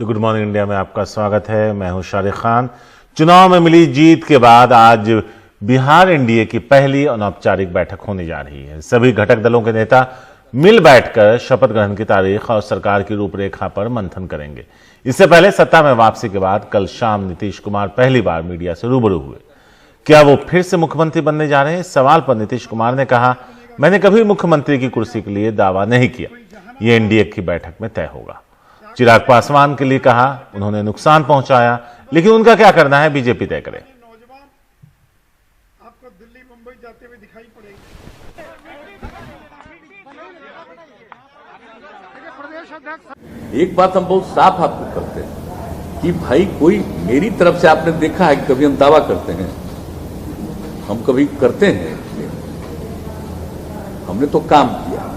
Good morning India में आपका स्वागत है। मैं हूं शारिक खान। चुनाव में मिली जीत के बाद आज बिहार एनडीए की पहली अनौपचारिक बैठक होने जा रही है। सभी घटक दलों के नेता मिल बैठकर शपथ ग्रहण की तारीख और सरकार की रूपरेखा पर मंथन करेंगे। इससे पहले सत्ता में वापसी के बाद कल शाम नीतीश कुमार पहली बार मीडिया से रूबरू हुए। क्या वो फिर से मुख्यमंत्री बनने जा रहे हैं? इस सवाल पर नीतीश कुमार ने कहा, मैंने कभी मुख्यमंत्री की कुर्सी के लिए दावा नहीं किया, ये एनडीए की बैठक में तय होगा। चिराग पासवान के लिए कहा, उन्होंने नुकसान पहुंचाया, लेकिन उनका क्या करना है बीजेपी तय करे। आपको दिल्ली मुंबई जाते हुए दिखाई पड़ेगी। एक बात हम बहुत साफ आपको करते हैं कि भाई कोई मेरी तरफ से आपने देखा है कि कभी हम दावा करते हैं, हम कभी करते हैं, हमने तो काम किया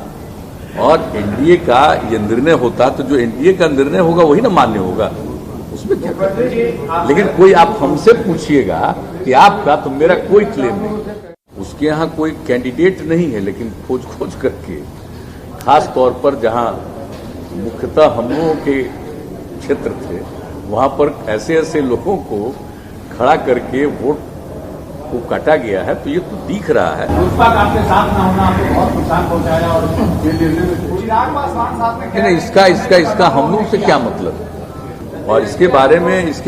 और एनडीए का ये निर्णय होता तो जो एनडीए का निर्णय होगा वही ना मान्य होगा, उसमें क्या करते हैं। लेकिन कोई आप हमसे पूछिएगा कि आपका, तो मेरा कोई क्लेम नहीं, उसके यहाँ कोई कैंडिडेट नहीं है, लेकिन खोज खोज करके खास तौर पर जहां मुख्यतः हम लोगों के क्षेत्र थे वहां पर ऐसे ऐसे लोगों को खड़ा करके वोट को काटा गया है, तो ये तो दिख रहा है। आपके साथ ना होना आपको बहुत नुकसान पहुंचाया और नहीं, इसका हम लोग से क्या मतलब है? और इसके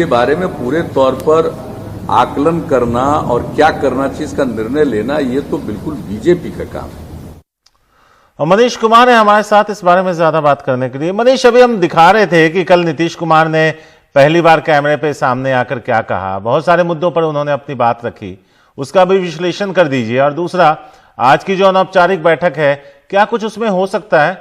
बारे में पूरे तौर पर आकलन करना और क्या करना चाहिए इसका निर्णय लेना, ये तो बिल्कुल बीजेपी का काम है। और मनीष कुमार है हमारे साथ इस बारे में ज्यादा बात करने के लिए। मनीष, अभी हम दिखा रहे थे कि कल नीतीश कुमार ने पहली बार कैमरे पे सामने आकर क्या कहा, बहुत सारे मुद्दों पर उन्होंने अपनी बात रखी, उसका भी विश्लेषण कर दीजिए। और दूसरा, आज की जो अनौपचारिक बैठक है, क्या कुछ उसमें हो सकता है?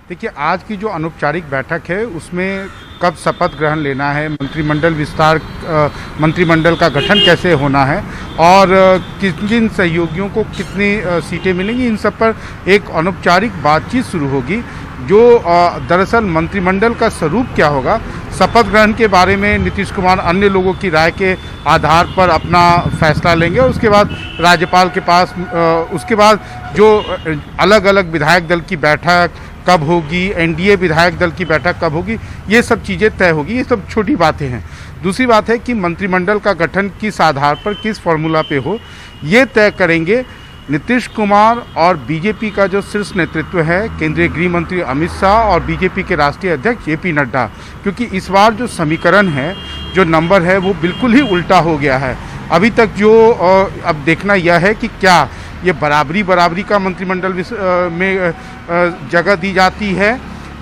देखिए, आज की जो अनौपचारिक बैठक है उसमें कब शपथ ग्रहण लेना है, मंत्रिमंडल विस्तार, मंत्रिमंडल का गठन कैसे होना है और किन किन सहयोगियों को कितनी सीटें मिलेंगी, इन सब पर एक अनौपचारिक बातचीत शुरू होगी। जो दरअसल मंत्रिमंडल का स्वरूप क्या होगा, शपथ ग्रहण के बारे में नीतीश कुमार अन्य लोगों की राय के आधार पर अपना फैसला लेंगे और उसके बाद राज्यपाल के पास उसके बाद जो अलग अलग विधायक दल की बैठक कब होगी, एनडीए विधायक दल की बैठक कब होगी, ये सब चीज़ें तय होगी। ये सब छोटी बातें हैं। दूसरी बात है कि मंत्रिमंडल का गठन किस आधार पर, किस फॉर्मूला पे हो, ये तय करेंगे नीतीश कुमार और बीजेपी का जो शीर्ष नेतृत्व है, केंद्रीय गृह मंत्री अमित शाह और बीजेपी के राष्ट्रीय अध्यक्ष जेपी नड्डा। क्योंकि इस बार जो समीकरण है, जो नंबर है, वो बिल्कुल ही उल्टा हो गया है। अभी तक जो अब देखना यह है कि क्या ये बराबरी का मंत्रिमंडल में जगह दी जाती है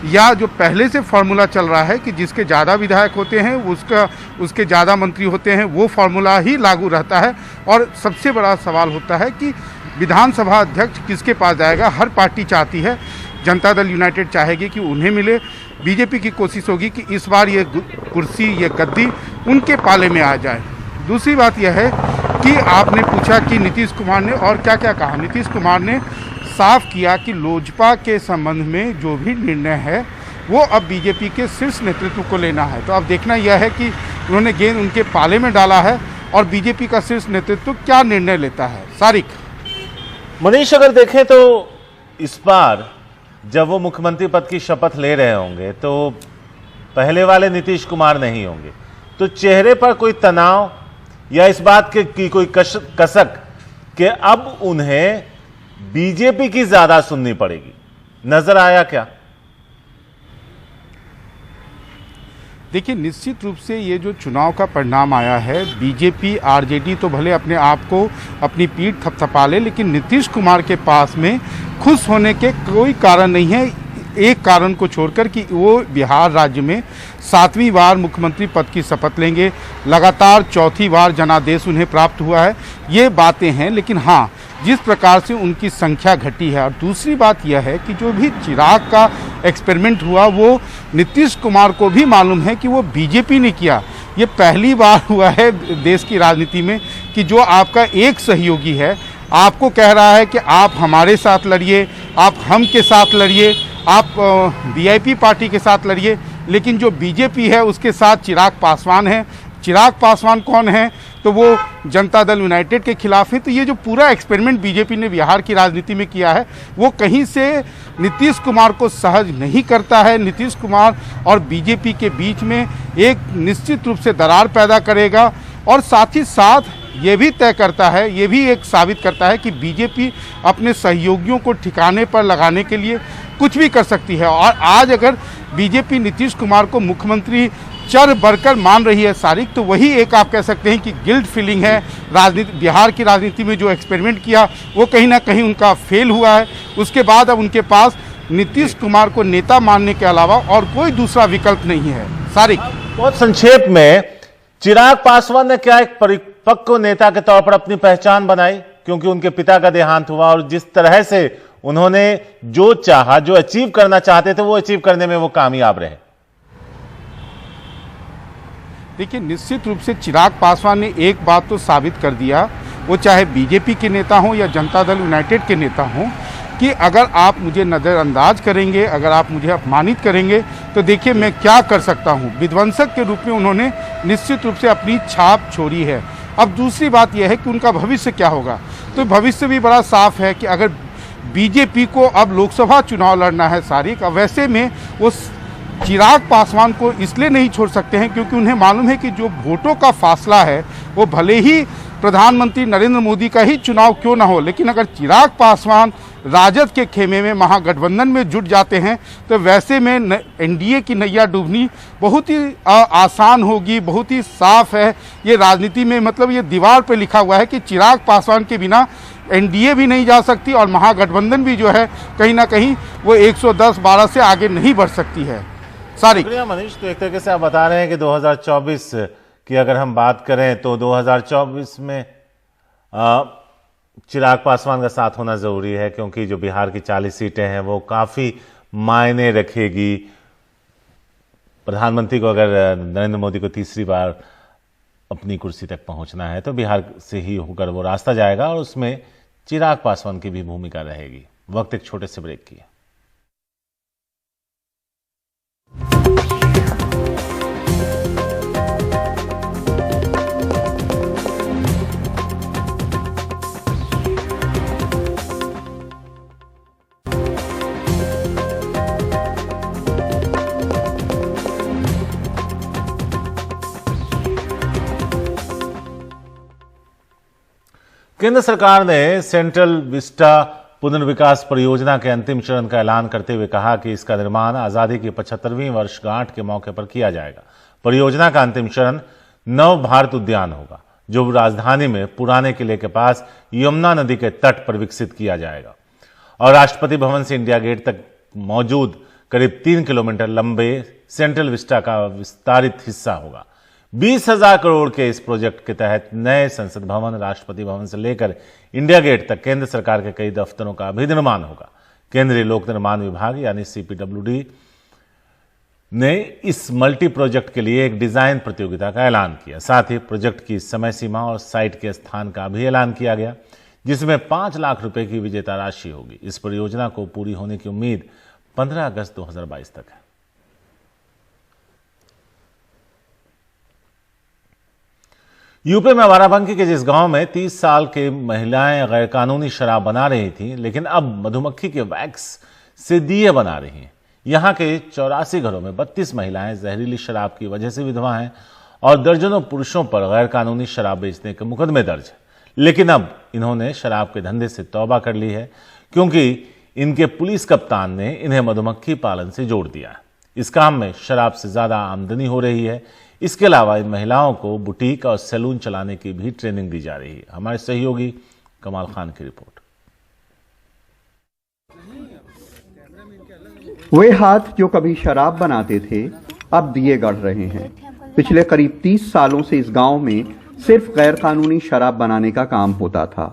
या जो पहले से फार्मूला चल रहा है कि जिसके ज़्यादा विधायक होते हैं उसके ज़्यादा मंत्री होते हैं, वो फार्मूला ही लागू रहता है। और सबसे बड़ा सवाल होता है कि विधानसभा अध्यक्ष किसके पास जाएगा। हर पार्टी चाहती है, जनता दल यूनाइटेड चाहेगी कि उन्हें मिले, बीजेपी की कोशिश होगी कि इस बार ये कुर्सी, ये गद्दी उनके पाले में आ जाए। दूसरी बात यह है कि आपने पूछा कि नीतीश कुमार ने और क्या क्या कहा। नीतीश कुमार ने साफ किया कि लोजपा के संबंध में जो भी निर्णय है वो अब बीजेपी के शीर्ष नेतृत्व को लेना है। तो अब देखना यह है कि उन्होंने गेंद उनके पाले में डाला है और बीजेपी का शीर्ष नेतृत्व क्या निर्णय लेता है। सारिक मनीष, अगर देखें तो इस बार जब वो मुख्यमंत्री पद की शपथ ले रहे होंगे तो पहले वाले नीतीश कुमार नहीं होंगे, तो चेहरे पर कोई तनाव या इस बात की कोई कसक कि अब उन्हें बीजेपी की ज्यादा सुननी पड़ेगी, नजर आया क्या? देखिए, निश्चित रूप से ये जो चुनाव का परिणाम आया है, बीजेपी आरजेडी तो भले अपने आप को अपनी पीठ थपथपा ले, लेकिन नीतीश कुमार के पास में खुश होने के कोई कारण नहीं है, एक कारण को छोड़कर कि वो बिहार राज्य में 7वीं बार मुख्यमंत्री पद की शपथ लेंगे, लगातार 4थी बार जनादेश उन्हें प्राप्त हुआ है, ये बातें हैं। लेकिन हाँ, जिस प्रकार से उनकी संख्या घटी है, और दूसरी बात यह है कि जो भी चिराग का एक्सपेरिमेंट हुआ वो नीतीश कुमार को भी मालूम है कि वो बीजेपी ने किया। ये पहली बार हुआ है देश की राजनीति में कि जो आपका एक सहयोगी है आपको कह रहा है कि आप हमारे साथ लड़िए, आप हम के साथ लड़िए, आप वीआईपी पार्टी के साथ लड़िए, लेकिन जो बीजेपी है उसके साथ चिराग पासवान है, चिराग पासवान कौन है, तो वो जनता दल यूनाइटेड के खिलाफ है। तो ये जो पूरा एक्सपेरिमेंट बीजेपी ने बिहार की राजनीति में किया है वो कहीं से नीतीश कुमार को सहज नहीं करता है। नीतीश कुमार और बीजेपी के बीच में एक निश्चित रूप से दरार पैदा करेगा और साथ ही साथ ये भी तय करता है, ये भी एक साबित करता है कि बीजेपी अपने सहयोगियों को ठिकाने पर लगाने के लिए कुछ भी कर सकती है। और आज अगर बीजेपी नीतीश कुमार को मुख्यमंत्री चर बढ़कर मान रही है सारिक, तो वही एक आप कह सकते हैं कि गिल्ट फीलिंग है। राजनीति, बिहार की राजनीति में जो एक्सपेरिमेंट किया वो कहीं ना कहीं उनका फेल हुआ है। उसके बाद अब उनके पास नीतीश कुमार को नेता मानने के अलावा और कोई दूसरा विकल्प नहीं है। सारिक, बहुत संक्षेप में, चिराग पासवान ने क्या एक परिपक्व नेता के तौर पर अपनी पहचान बनाई, क्योंकि उनके पिता का देहांत हुआ और जिस तरह से उन्होंने जो चाहा, जो अचीव करना चाहते थे, वो अचीव करने में वो कामयाब रहे। देखिए, निश्चित रूप से चिराग पासवान ने एक बात तो साबित कर दिया, वो चाहे बीजेपी के नेता हों या जनता दल यूनाइटेड के नेता हों, कि अगर आप मुझे नज़रअंदाज करेंगे, अगर आप मुझे अपमानित करेंगे, तो देखिए मैं क्या कर सकता हूं। विध्वंसक के रूप में उन्होंने निश्चित रूप से अपनी छाप छोड़ी है। अब दूसरी बात यह है कि उनका भविष्य क्या होगा, तो भविष्य भी बड़ा साफ है कि अगर बीजेपी को अब लोकसभा चुनाव लड़ना है सारिक, वैसे में वो चिराग पासवान को इसलिए नहीं छोड़ सकते हैं क्योंकि उन्हें मालूम है कि जो वोटों का फासला है वो भले ही प्रधानमंत्री नरेंद्र मोदी का ही चुनाव क्यों ना हो, लेकिन अगर चिराग पासवान राजद के खेमे में महागठबंधन में जुट जाते हैं तो वैसे में एनडीए की नैया डूबनी बहुत ही आसान होगी, बहुत ही साफ है। ये राजनीति में मतलब ये दीवार पर लिखा हुआ है कि चिराग पासवान के बिना एनडीए भी नहीं जा सकती और महागठबंधन भी जो है कहीं ना कहीं वो 110-12 से आगे नहीं बढ़ सकती है। सारिक, मनीष, तो एक तरीके से आप बता रहे हैं कि 2024 की अगर हम बात करें तो 2024 में चिराग पासवान का साथ होना जरूरी है, क्योंकि जो बिहार की 40 सीटें हैं वो काफी मायने रखेगी। प्रधानमंत्री को अगर नरेंद्र मोदी को तीसरी बार अपनी कुर्सी तक पहुंचना है तो बिहार से ही होकर वो रास्ता जाएगा और उसमें चिराग पासवान की भी भूमिका रहेगी। वक्त एक छोटे से ब्रेक की है। केंद्र सरकार ने सेंट्रल विस्टा पुनर्विकास परियोजना के अंतिम चरण का ऐलान करते हुए कहा कि इसका निर्माण आजादी की 75वीं वर्षगांठ के मौके पर किया जाएगा। परियोजना का अंतिम चरण नव भारत उद्यान होगा, जो राजधानी में पुराने किले के पास यमुना नदी के तट पर विकसित किया जाएगा और राष्ट्रपति भवन से इंडिया गेट तक मौजूद करीब 3 किलोमीटर लंबे सेंट्रल विस्टा का विस्तारित हिस्सा होगा। 20,000 करोड़ के इस प्रोजेक्ट के तहत नए संसद भवन, राष्ट्रपति भवन से लेकर इंडिया गेट तक केंद्र सरकार के कई दफ्तरों का भी निर्माण होगा। केंद्रीय लोक निर्माण विभाग यानी CPWD ने इस मल्टी प्रोजेक्ट के लिए एक डिजाइन प्रतियोगिता का ऐलान किया। साथ ही प्रोजेक्ट की समय सीमा और साइट के स्थान का भी ऐलान किया गया, जिसमें 5 लाख रुपए की विजेता राशि होगी। इस परियोजना को पूरी होने की उम्मीद 15 अगस्त 2022 तक है। यूपी में बाराबंकी के जिस गांव में 30 साल के महिलाएं गैरकानूनी शराब बना रही थीं, लेकिन अब मधुमक्खी के वैक्स से दिए बना रही हैं। यहां के 84 घरों में 32 महिलाएं जहरीली शराब की वजह से विधवा हैं और दर्जनों पुरुषों पर गैरकानूनी शराब बेचने के मुकदमे दर्ज है। लेकिन अब इन्होंने शराब के धंधे से तौबा कर ली है, क्योंकि इनके पुलिस कप्तान ने इन्हें मधुमक्खी पालन से जोड़ दिया है। इस काम में शराब से ज्यादा आमदनी हो रही है। इसके अलावा इन महिलाओं को बुटीक और सैलून चलाने की भी ट्रेनिंग दी जा रही है। हमारे सहयोगी कमाल खान की रिपोर्ट। वे हाथ जो कभी शराब बनाते थे अब दिए गढ़ रहे हैं। पिछले करीब 30 सालों से इस गांव में सिर्फ गैरकानूनी शराब बनाने का काम होता था।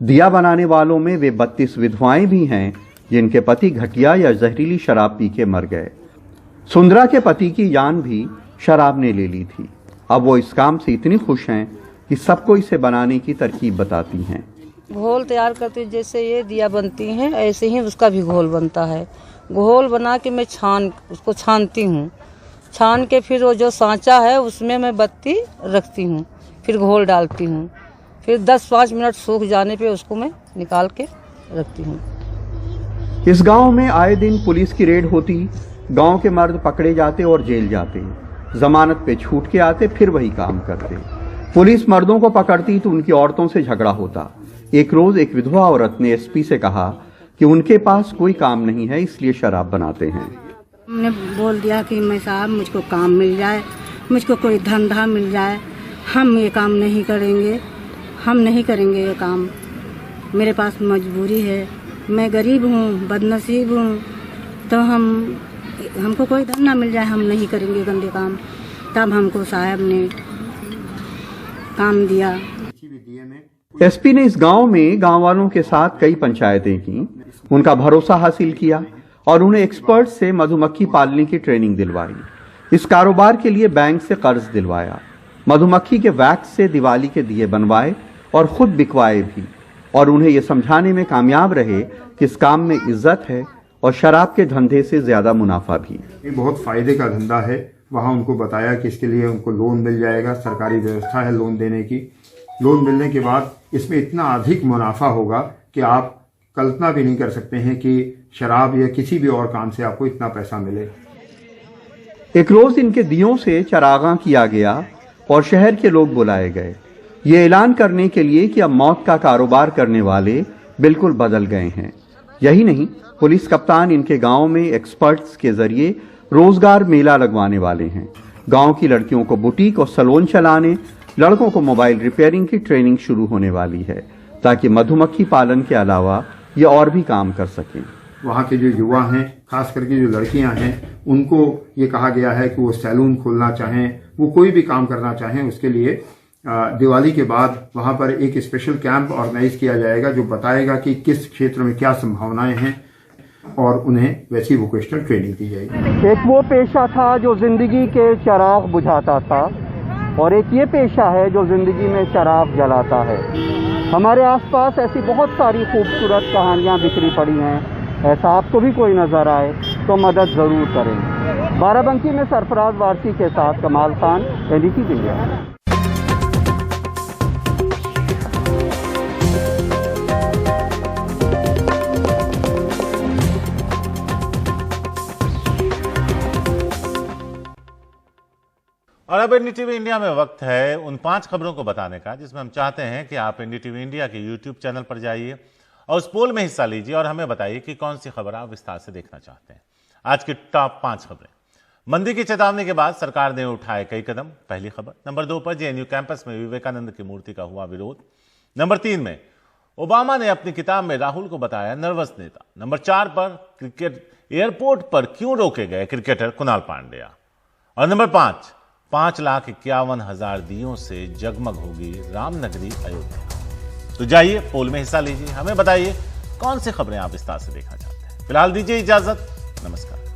दिया बनाने वालों में वे 32 विधवाएं भी हैं जिनके पति घटिया या जहरीली शराब पी के मर गए। सुंदरा के पति की जान भी शराब ने ले ली थी। अब वो इस काम से इतनी खुश हैं कि सबको इसे बनाने की तरकीब बताती हैं। घोल तैयार करती हूँ, जैसे ये दिया बनती हैं ऐसे ही उसका भी घोल बनता है। घोल बना के मैं उसको छानती हूँ। छान के फिर वो जो सांचा है उसमें मैं बत्ती रखती हूँ, फिर घोल डालती हूँ, फिर 10-5 मिनट सूख जाने पे उसको मैं निकाल के रखती हूँ। इस गांव में आए दिन पुलिस की रेड होती, गांव के मर्द पकड़े जाते और जेल जाते, जमानत पे छूट के आते, फिर वही काम करते। पुलिस मर्दों को पकड़ती तो उनकी औरतों से झगड़ा होता। एक रोज एक विधवा औरत ने एसपी से कहा कि उनके पास कोई काम नहीं है, इसलिए शराब बनाते हैं। हमने बोल दिया कि मैं साहब मुझको काम मिल जाए, मुझको कोई धंधा मिल जाए, हम ये काम नहीं करेंगे, हम नहीं करेंगे ये काम। मेरे पास मजबूरी है, मैं गरीब हूँ, बदनसीब हूँ, तो हमको कोई धंधा मिल जाए, हम नहीं करेंगे गंदे काम। तब हमको साहब ने काम दिया। एसपी ने इस गांव में गांव वालों के साथ कई पंचायतें की, उनका भरोसा हासिल किया और उन्हें एक्सपर्ट से मधुमक्खी पालने की ट्रेनिंग दिलवाई। इस कारोबार के लिए बैंक से कर्ज दिलवाया, मधुमक्खी के वैक्स से दिवाली के दिए बनवाए और खुद बिकवाए भी, और उन्हें यह समझाने में कामयाब रहे कि इस काम में इज्जत है और शराब के धंधे से ज्यादा मुनाफा भी। ये बहुत फायदे का धंधा है। वहाँ उनको बताया कि इसके लिए उनको लोन मिल जाएगा, सरकारी व्यवस्था है लोन देने की। लोन मिलने के बाद इसमें इतना अधिक मुनाफा होगा कि आप कल्पना भी नहीं कर सकते हैं कि शराब या किसी भी और काम से आपको इतना पैसा मिले। एक रोज इनके दियों से चरागां किया गया और शहर के लोग बुलाए गए, ये ऐलान करने के लिए कि अब मौत का कारोबार करने वाले बिल्कुल बदल गए हैं। यही नहीं, पुलिस कप्तान इनके गांव में एक्सपर्ट्स के जरिए रोजगार मेला लगवाने वाले हैं। गांव की लड़कियों को बुटीक और सैलून चलाने, लड़कों को मोबाइल रिपेयरिंग की ट्रेनिंग शुरू होने वाली है, ताकि मधुमक्खी पालन के अलावा ये और भी काम कर सकें। वहाँ के जो युवा हैं, खास करके जो लड़कियां हैं, उनको ये कहा गया है कि वो सैलून खोलना चाहें, वो कोई भी काम करना चाहें, उसके लिए दिवाली के बाद वहाँ पर एक स्पेशल कैंप ऑर्गेनाइज किया जाएगा जो बताएगा कि किस क्षेत्र में क्या संभावनाएं हैं और उन्हें वैसी वोकेशनल ट्रेनिंग दी जाएगी। एक वो पेशा था जो जिंदगी के चिराग बुझाता था और एक ये पेशा है जो जिंदगी में चिराग जलाता है। हमारे आसपास ऐसी बहुत सारी खूबसूरत कहानियां बिखरी पड़ी हैं। ऐसा आपको भी कोई नजर आए तो मदद जरूर करें। बाराबंकी में सरफराज वारसी के साथ कमाल खान, NDTV इंडिया। और अब NDTV इंडिया में वक्त है उन 5 खबरों को बताने का जिसमें हम चाहते हैं कि आप NDTV इंडिया के YouTube चैनल पर जाइए और उस पोल में हिस्सा लीजिए और हमें बताइए कि कौन सी खबर आप विस्तार से देखना चाहते हैं। आज की टॉप 5 खबरें। मंदी की चेतावनी के बाद सरकार ने उठाए कई कदम, पहली खबर। नंबर 2 पर JNU कैंपस में विवेकानंद की मूर्ति का हुआ विरोध। नंबर 3 में ओबामा ने अपनी किताब में राहुल को बताया नर्वस नेता। नंबर 4 पर क्रिकेट एयरपोर्ट पर क्यों रोके गए क्रिकेटर कुणाल पांड्या। और नंबर 5,51,000 दियों से जगमग होगी रामनगरी अयोध्या। तो जाइए पोल में हिस्सा लीजिए, हमें बताइए कौन सी खबरें आप विस्तार से देखना चाहते हैं। फिलहाल दीजिए इजाजत, नमस्कार।